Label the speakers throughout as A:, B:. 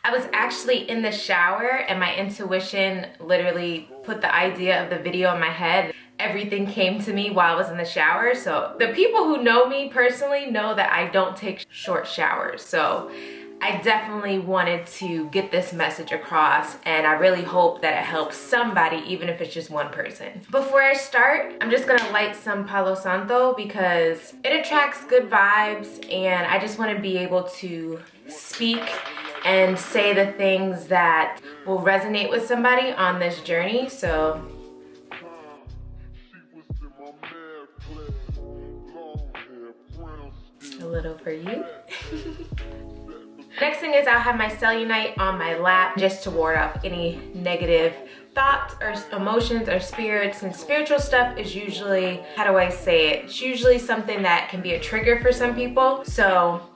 A: I was actually in the shower and my intuition literally put the idea of the video in my head. Everything came to me while I was in the shower. So the people who know me personally know that I don't take short showers. So I definitely wanted to get this message across, and I really hope that it helps somebody, even if it's just one person. Before I start, I'm just gonna light some Palo Santo because it attracts good vibes, and I just wanna be able to speak and say the things that will resonate with somebody on this journey. So a little for you. Next thing is I'll have my cellulite on my lap just to ward off any negative thoughts or emotions or spirits. And spiritual stuff is usually, how do I say it? It's usually something that can be a trigger for some people. So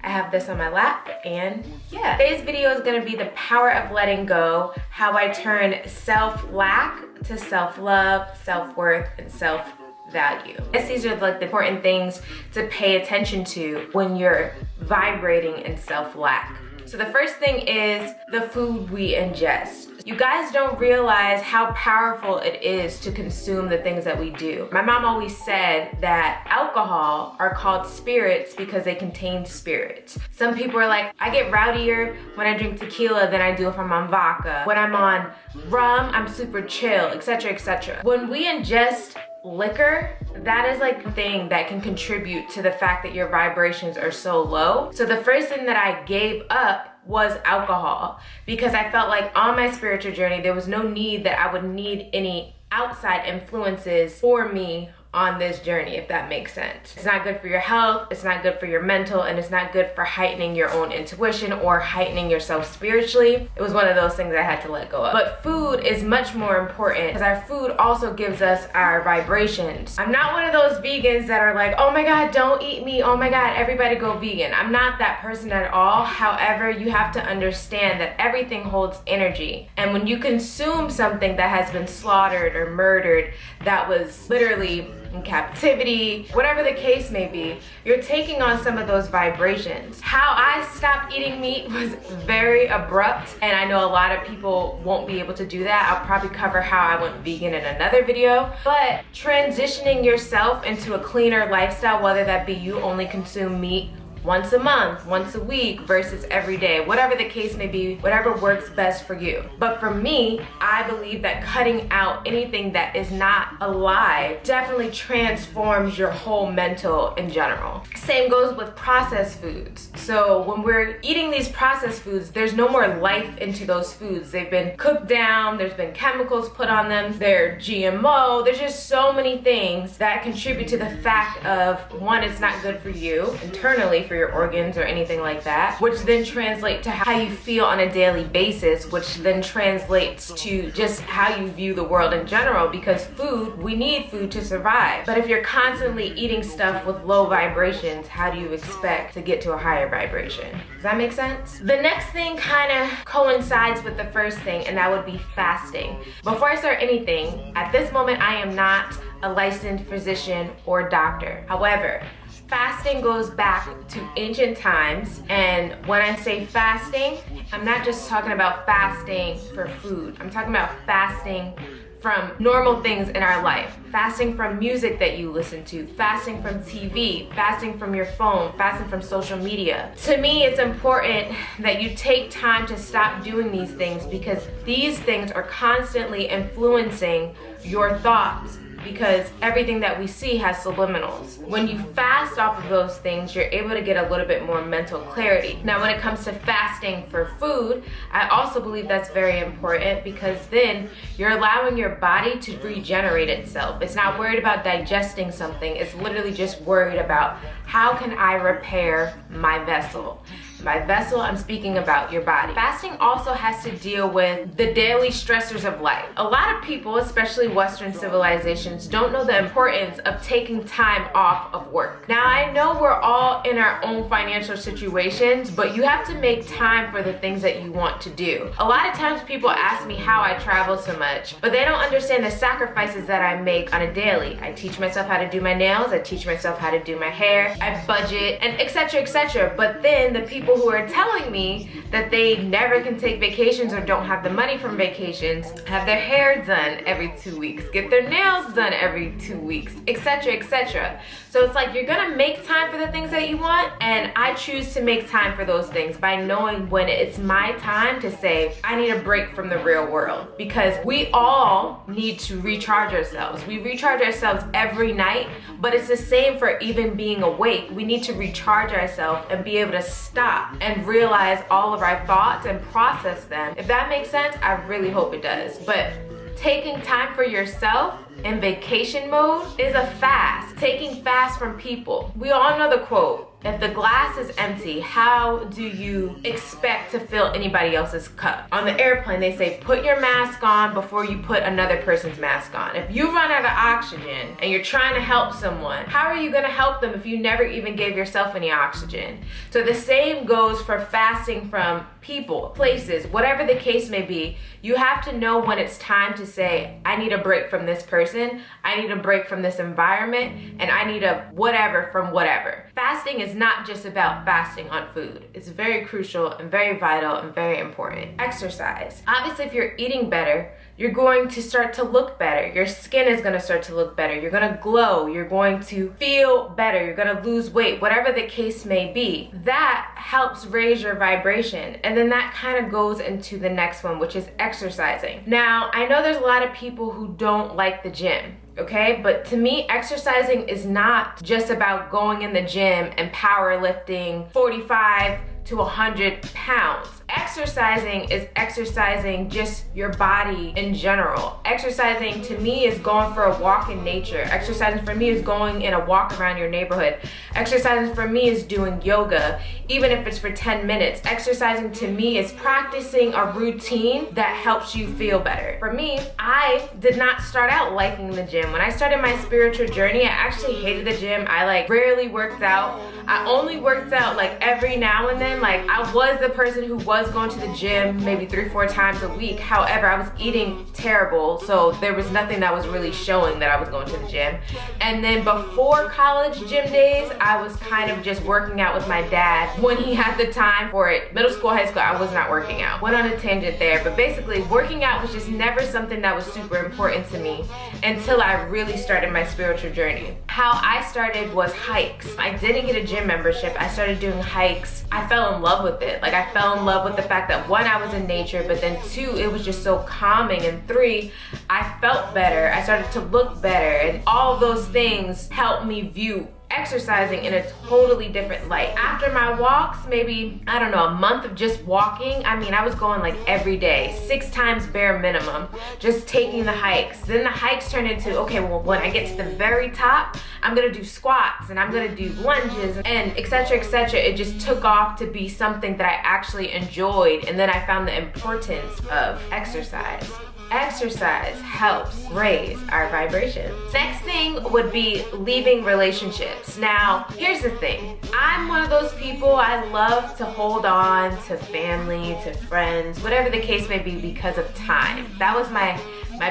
A: I have this on my lap, and yeah. Today's video is gonna be the power of letting go, how I turn self-lack to self-love, self-worth, and self-value. These are like the important things to pay attention to when you're vibrating in self-lack. So the first thing is the food we ingest. You guys don't realize how powerful it is to consume the things that we do. My mom always said that alcohol are called spirits because they contain spirits. Some people are like, I get rowdier when I drink tequila than I do if I'm on vodka. When I'm on rum, I'm super chill, etc., etc. When we ingest liquor, that is like the thing that can contribute to the fact that your vibrations are so low. So the first thing that I gave up was alcohol, because I felt like on my spiritual journey there was no need that I would need any outside influences for me on this journey, if that makes sense. It's not good for your health, it's not good for your mental, and it's not good for heightening your own intuition or heightening yourself spiritually. It was one of those things I had to let go of. But food is much more important because our food also gives us our vibrations. I'm not one of those vegans that are like, oh my God, don't eat meat, oh my God, everybody go vegan. I'm not that person at all. However, you have to understand that everything holds energy. And when you consume something that has been slaughtered or murdered, that was literally in captivity, whatever the case may be, you're taking on some of those vibrations. How I stopped eating meat was very abrupt, and I know a lot of people won't be able to do that. I'll probably cover how I went vegan in another video, but transitioning yourself into a cleaner lifestyle, whether that be you only consume meat once a month, once a week versus every day, whatever the case may be, whatever works best for you. But for me, I believe that cutting out anything that is not alive definitely transforms your whole mental in general. Same goes with processed foods. So when we're eating these processed foods, there's no more life into those foods. They've been cooked down, there's been chemicals put on them, they're GMO, there's just so many things that contribute to the fact of, one, it's not good for you internally, for your organs or anything like that, which then translate to how you feel on a daily basis, which then translates to just how you view the world in general, because food, we need food to survive. But if you're constantly eating stuff with low vibrations, how do you expect to get to a higher vibration? Does that make sense? The next thing kind of coincides with the first thing, and that would be fasting. Before I start anything, at this moment I am not a licensed physician or doctor. However, fasting goes back to ancient times, and when I say fasting, I'm not just talking about fasting for food. I'm talking about fasting from normal things in our life. Fasting from music that you listen to, fasting from TV, fasting from your phone, fasting from social media. To me, it's important that you take time to stop doing these things, because these things are constantly influencing your thoughts, because everything that we see has subliminals. When you fast off of those things, you're able to get a little bit more mental clarity. Now, when it comes to fasting for food, I also believe that's very important, because then you're allowing your body to regenerate itself. It's not worried about digesting something. It's literally just worried about, how can I repair my vessel? By vessel, I'm speaking about your body. Fasting also has to deal with the daily stressors of life. A lot of people, especially Western civilizations, don't know the importance of taking time off of work. Now, I know we're all in our own financial situations, but you have to make time for the things that you want to do. A lot of times people ask me how I travel so much, but they don't understand the sacrifices that I make on a daily. I teach myself how to do my nails, I teach myself how to do my hair, I budget, and etc., etc. But then the people people who are telling me that they never can take vacations or don't have the money from vacations, have their hair done every 2 weeks, get their nails done every 2 weeks, etc., etc. So it's like you're gonna make time for the things that you want, and I choose to make time for those things by knowing when it's my time to say, I need a break from the real world. Because we all need to recharge ourselves. We recharge ourselves every night, but it's the same for even being awake. We need to recharge ourselves and be able to stop and realize all of our thoughts and process them. If that makes sense, I really hope it does. But taking time for yourself in vacation mode is a fast. Taking fast from people. We all know the quote, if the glass is empty, how do you expect to fill anybody else's cup? On the airplane, they say, put your mask on before you put another person's mask on. If you run out of oxygen and you're trying to help someone, how are you gonna help them if you never even gave yourself any oxygen? So the same goes for fasting from people, places, whatever the case may be. You have to know when it's time to say, I need a break from this person, I need a break from this environment, and I need a whatever from whatever. Fasting is not just about fasting on food. It's very crucial and very vital and very important. Exercise. Obviously, if you're eating better, you're going to start to look better. Your skin is going to start to look better. You're going to glow. You're going to feel better. You're going to lose weight, whatever the case may be. That helps raise your vibration. And then that kind of goes into the next one, which is exercising. Now, I know there's a lot of people who don't like the gym. Okay, but to me, exercising is not just about going in the gym and power lifting 45 to 100 pounds. Exercising is exercising just your body in general. Exercising to me is going for a walk in nature. Exercising for me is going in a walk around your neighborhood. Exercising for me is doing yoga, even if it's for 10 minutes. Exercising to me is practicing a routine that helps you feel better. For me, I did not start out liking the gym. When I started my spiritual journey, I actually hated the gym. I rarely worked out. I only worked out every now and then. I was the person who was going to the gym maybe 3-4 times a week. However, I was eating terrible, so there was nothing that was really showing that I was going to the gym. And then before college gym days, I was kind of just working out with my dad when he had the time for it. Middle school, high school, I was not working out. Went on a tangent there, but basically working out was just never something that was super important to me until I really started my spiritual journey. How I started was hikes. I didn't get a gym membership. I started doing hikes. I fell in love with it. I fell in love with the fact that 1, I was in nature, but then 2, it was just so calming, and 3, I felt better. I started to look better, and all those things helped me view exercising in a totally different light. After my walks, maybe, I don't know, a month of just walking, I was going every day, 6 times bare minimum, just taking the hikes. Then the hikes turned into, okay, well, when I get to the very top, I'm gonna do squats and I'm gonna do lunges and etc., etc. It just took off to be something that I actually enjoyed, and then I found the importance of exercise. Exercise helps raise our vibration. Next thing would be leaving relationships. Now, here's the thing. I'm one of those people, I love to hold on to family, to friends, whatever the case may be, because of time. That was my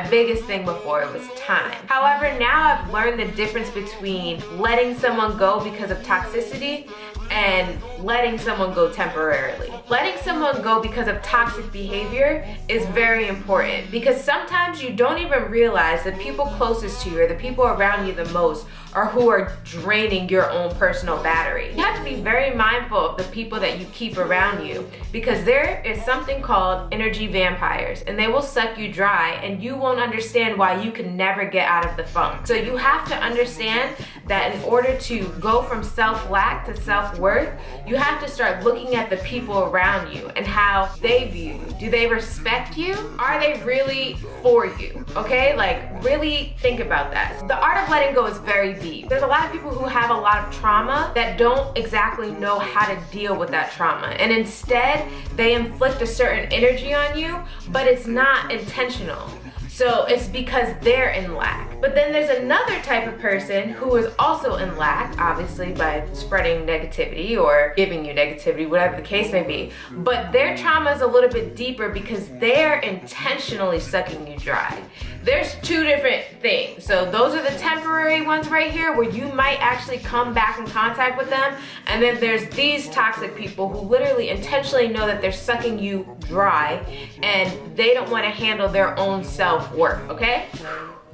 A: biggest thing before, it was time. However, now I've learned the difference between letting someone go because of toxicity and letting someone go temporarily. Letting someone go because of toxic behavior is very important, because sometimes you don't even realize the people closest to you or the people around you the most are who are draining your own personal battery. You have to be very mindful of the people that you keep around you, because there is something called energy vampires, and they will suck you dry, and you won't understand why you can never get out of the funk. So you have to understand that in order to go from self-lack to self-worth, you have to start looking at the people around you and how they view you. Do they respect you? Are they really for you? Okay, really think about that. The art of letting go is very deep. There's a lot of people who have a lot of trauma that don't exactly know how to deal with that trauma, and instead they inflict a certain energy on you, but it's not intentional. So it's because they're in lack. But then there's another type of person who is also in lack, obviously by spreading negativity or giving you negativity, whatever the case may be. But their trauma is a little bit deeper because they're intentionally sucking you dry. There's two different things. So those are the temporary ones right here where you might actually come back in contact with them. And then there's these toxic people who literally intentionally know that they're sucking you dry and they don't want to handle their own self-work, okay?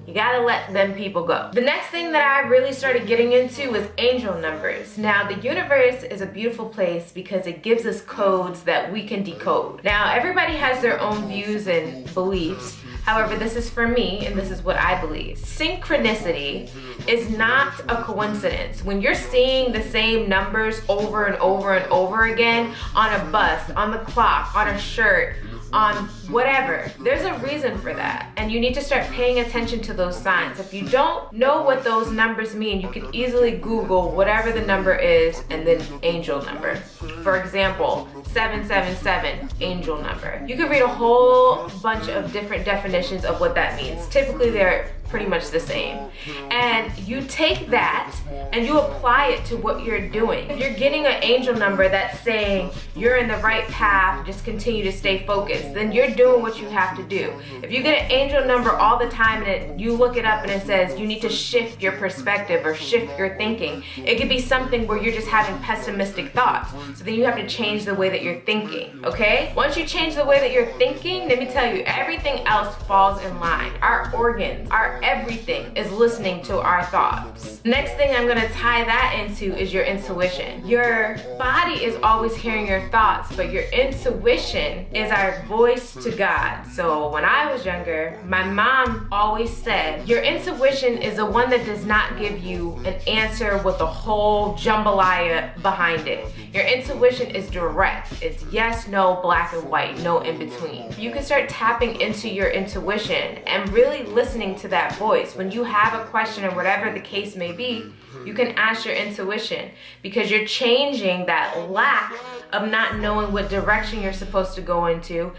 A: You gotta let them people go. The next thing that I really started getting into was angel numbers. Now, the universe is a beautiful place because it gives us codes that we can decode. Now, everybody has their own views and beliefs. However, this is for me, and this is what I believe. Synchronicity is not a coincidence. When you're seeing the same numbers over and over and over again on a bus, on the clock, on a shirt, on whatever, there's a reason for that. And you need to start paying attention to those signs. If you don't know what those numbers mean, you can easily Google whatever the number is and then angel number. For example, 777, angel number. You can read a whole bunch of different definitions of what that means. Typically they're pretty much the same. And you take that and you apply it to what you're doing. If you're getting an angel number that's saying you're in the right path, just continue to stay focused, then you're doing what you have to do. If you get an angel number all the time and you look it up and it says you need to shift your perspective or shift your thinking, it could be something where you're just having pessimistic thoughts. So then you have to change the way that you're thinking, okay? Once you change the way that you're thinking, let me tell you, everything else falls in line. Our organs, our everything is listening to our thoughts. Next thing I'm gonna tie that into is your intuition. Your body is always hearing your thoughts, but your intuition is our voice to God. So when I was younger, my mom always said, your intuition is the one that does not give you an answer with a whole jambalaya behind it. Your intuition is direct. It's yes, no, black and white, no in between. You can start tapping into your intuition and really listening to that voice. When you have a question or whatever the case may be, you can ask your intuition because you're changing that lack of not knowing what direction you're supposed to go into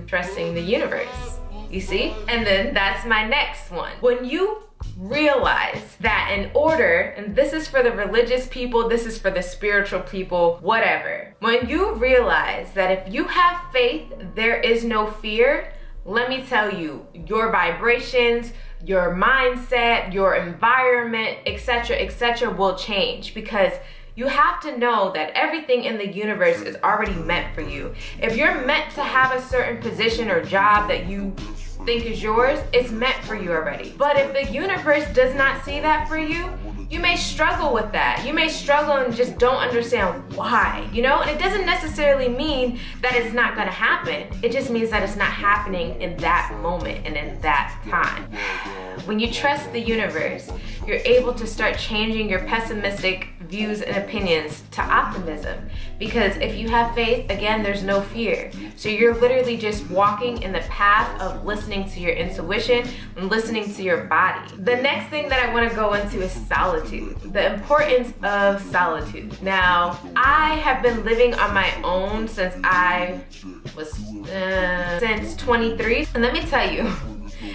A: trusting the universe. You see? And then that's my next one. When you realize that in order, and this is for the religious people, this is for the spiritual people, whatever. When you realize that if you have faith, there is no fear, let me tell you, your vibrations, your mindset, your environment, etc., will change because you have to know that everything in the universe is already meant for you. If you're meant to have a certain position or job that you think is yours, it's meant for you already. But if the universe does not see that for you, you may struggle with that. You may struggle and just don't understand why, you know? And it doesn't necessarily mean that it's not gonna happen. It just means that it's not happening in that moment and in that time. When you trust the universe, you're able to start changing your pessimistic views and opinions to optimism. Because if you have faith, again, there's no fear. So you're literally just walking in the path of listening to your intuition and listening to your body. The next thing that I want to go into is solitude. The importance of solitude. Now, I have been living on my own since I was since 23. And let me tell you,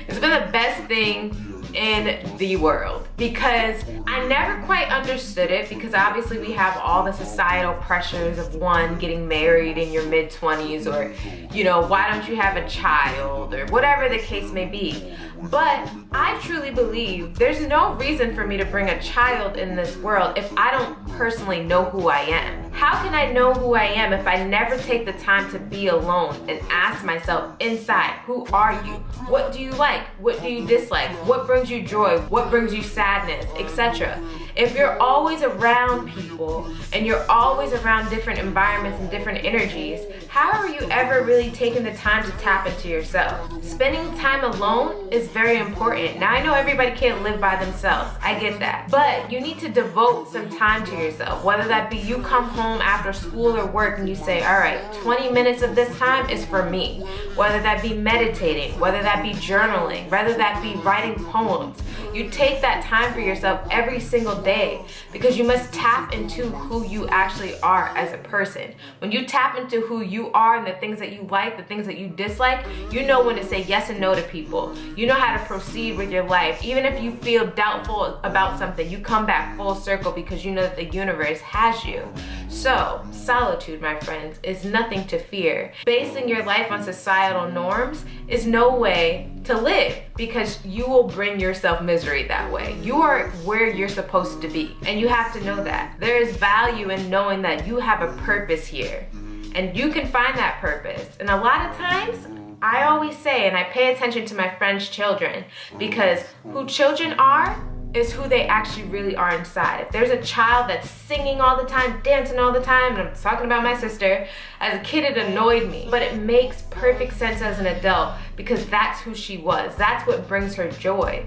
A: it's been the best thing in the world because I never quite understood it because obviously we have all the societal pressures of one, getting married in your mid-20s or, you know, why don't you have a child or whatever the case may be. But I truly believe there's no reason for me to bring a child in this world if I don't personally know who I am. How can I know who I am if I never take the time to be alone and ask myself inside, who are you? What do you like? What do you dislike? What brings you joy? What brings you sadness, etc.? If you're always around people and you're always around different environments and different energies, how are you ever really taking the time to tap into yourself? Spending time alone is very important. Now I know everybody can't live by themselves. I get that. But you need to devote some time to yourself. Whether that be you come home after school or work and you say, all right, 20 minutes of this time is for me. Whether that be meditating, whether that be journaling, whether that be writing poems, You take that time for yourself every single day because you must tap into who you actually are as a person. When you tap into who you are and the things that you like, the things that you dislike, you know when to say yes and no to people. You know how to proceed with your life. Even if you feel doubtful about something, you come back full circle because you know that the universe has you. So, solitude, my friends, is nothing to fear. Basing your life on societal norms is no way to live because you will bring yourself misery that way. You are where you're supposed to be, and you have to know that. There is value in knowing that you have a purpose here, and you can find that purpose. And a lot of times, I always say, and I pay attention to my friends' children, because who children are is who they actually really are inside. If there's a child that's singing all the time, dancing all the time, and I'm talking about my sister, as a kid it annoyed me, but it makes perfect sense as an adult because that's who she was. That's what brings her joy.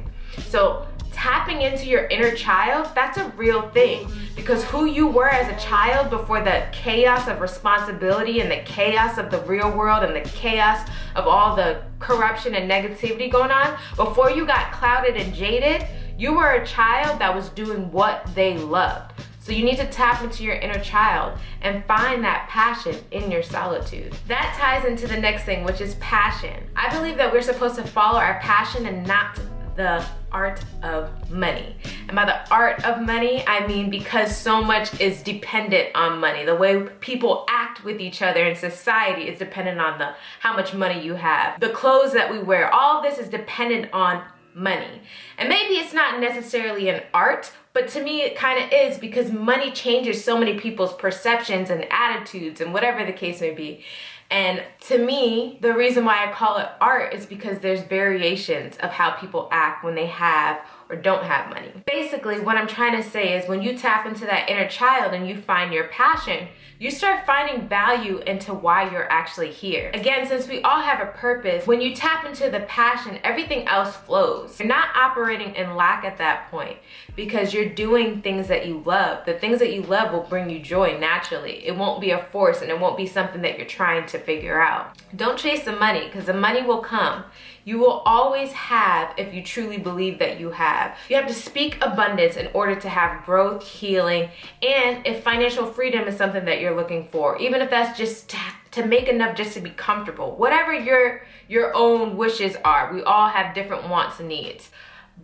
A: So tapping into your inner child, that's a real thing, because who you were as a child before the chaos of responsibility and the chaos of the real world and the chaos of all the corruption and negativity going on, before you got clouded and jaded, you were a child that was doing what they loved. So you need to tap into your inner child and find that passion in your solitude. That ties into the next thing, which is passion. I believe that we're supposed to follow our passion and not the art of money. And by the art of money, I mean because so much is dependent on money. The way people act with each other in society is dependent on how much money you have. The clothes that we wear, all of this is dependent on money. And maybe it's not necessarily an art, but to me it kind of is, because money changes so many people's perceptions and attitudes and whatever the case may be. And to me, the reason why I call it art is because there's variations of how people act when they have or don't have money. Basically, what I'm trying to say is when you tap into that inner child and you find your passion, you start finding value into why you're actually here. Again, since we all have a purpose, when you tap into the passion, everything else flows. You're not operating in lack at that point because you're doing things that you love. The things that you love will bring you joy naturally. It won't be a force and it won't be something that you're trying to figure out. Don't chase the money, because the money will come. You will always have if you truly believe that you have. You have to speak abundance in order to have growth, healing, and if financial freedom is something that you're looking for, even if that's just to make enough just to be comfortable. Whatever your own wishes are, we all have different wants and needs.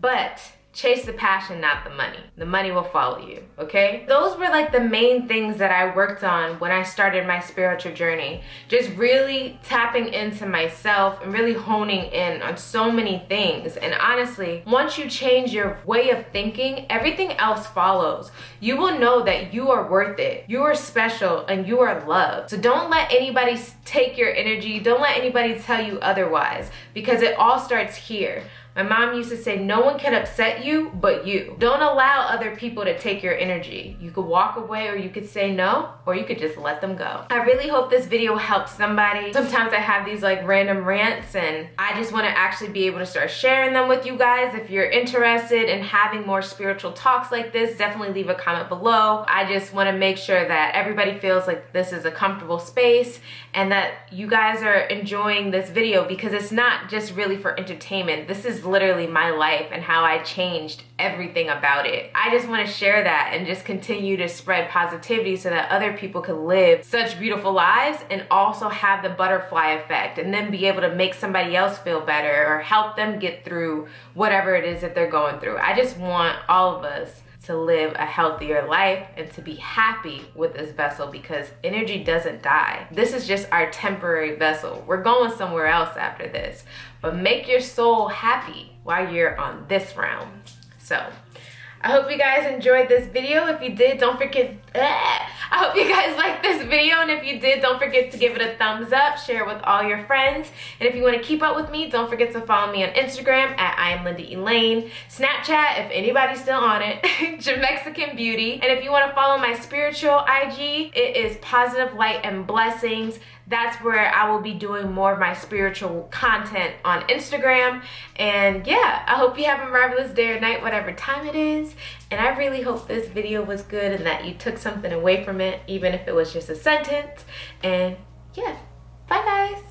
A: But chase the passion, not the money. The money will follow you, okay? Those were like the main things that I worked on when I started my spiritual journey. Just really tapping into myself and really honing in on so many things. And honestly, once you change your way of thinking, everything else follows. You will know that you are worth it. You are special and you are loved. So don't let anybody take your energy. Don't let anybody tell you otherwise, because it all starts here. My mom used to say, no one can upset you but you. Don't allow other people to take your energy. You could walk away, or you could say no, or you could just let them go. I really hope this video helps somebody. Sometimes I have these like random rants and I just want to actually be able to start sharing them with you guys. If you're interested in having more spiritual talks like this, definitely leave a comment below. I just want to make sure that everybody feels like this is a comfortable space and that you guys are enjoying this video, because it's not just really for entertainment. This is literally my life and how I changed everything about it. I just want to share that and just continue to spread positivity so that other people can live such beautiful lives and also have the butterfly effect, and then be able to make somebody else feel better or help them get through whatever it is that they're going through. I just want all of us to live a healthier life and to be happy with this vessel, because energy doesn't die. This is just our temporary vessel. We're going somewhere else after this. But make your soul happy while you're on this realm. So I hope you guys enjoyed this video. If you did, don't forget, I hope you guys liked this video, and if you did, don't forget to give it a thumbs up, share it with all your friends, and if you want to keep up with me, don't forget to follow me on Instagram at iamLindaElaine, Snapchat, if anybody's still on it, Jamexican Beauty, and if you want to follow my spiritual IG, it is Positive Light and Blessings. That's where I will be doing more of my spiritual content on Instagram. And yeah, I hope you have a marvelous day or night, whatever time it is. And I really hope this video was good and that you took something away from it, even if it was just a sentence. And yeah, bye guys.